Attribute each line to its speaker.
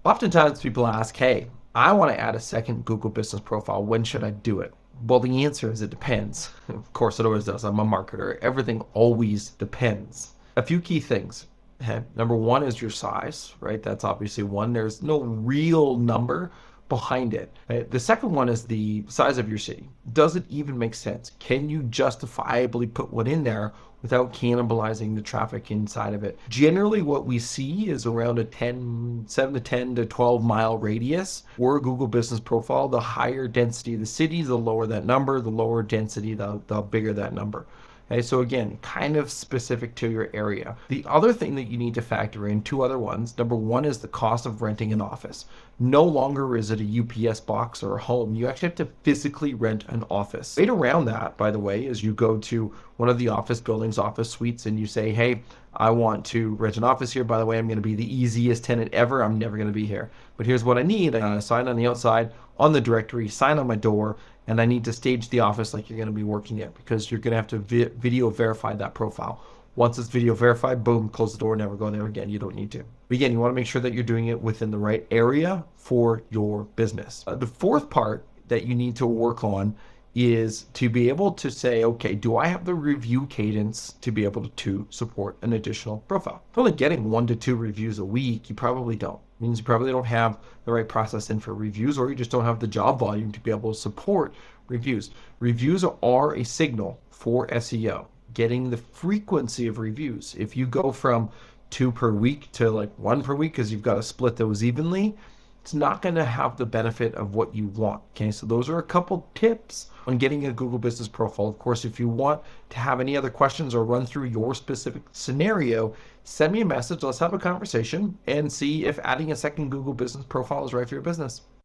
Speaker 1: Oftentimes people ask, hey, I want to add a second Google business profile. When should I do it? Well, the answer is it depends. Of course, it always does. I'm a marketer. Everything always depends. A few key things. Okay. Number one is your size, right? That's obviously one. There's no real number behind it. Right? The second one is the size of your city. Does it even make sense? Can you justifiably put one in there without cannibalizing the traffic inside of it? Generally, what we see is around a 7 to 10 to 12-mile radius for a Google Business Profile. The higher density the city, the lower that number, the lower density, the bigger that number. Okay, so again, kind of specific to your area. The other thing that you need to factor in, two other ones. Number one is the cost of renting an office. No longer is it a UPS box or a home. You actually have to physically rent an office. Right around that, by the way, is you go to one of the office buildings, office suites, and you say, hey, I want to rent an office here. By the way, I'm going to be the easiest tenant ever. I'm never going to be here. But here's what I need. I sign on the outside on the directory, sign on my door, and I need to stage the office like you're going to be working there because you're going to have to video verify that profile. Once it's video verified, boom, close the door, never go there again. You don't need to. But again, you want to make sure that you're doing it within the right area for your business. The fourth part that you need to work on is to be able to say, okay, do I have the review cadence to be able to support an additional profile? If only getting 1 to 2 reviews a week, you probably don't. It means you probably don't have the right process in for reviews, or you just don't have the job volume to be able to support reviews. Reviews are a signal for SEO, getting the frequency of reviews. If you go from 2 per week to like 1 per week because you've got to split those evenly, it's not going to have the benefit of what you want. Okay, so those are a couple tips on getting a Google Business Profile. Of course, if you want to have any other questions or run through your specific scenario, send me a message. Let's have a conversation and see if adding a second Google Business Profile is right for your business.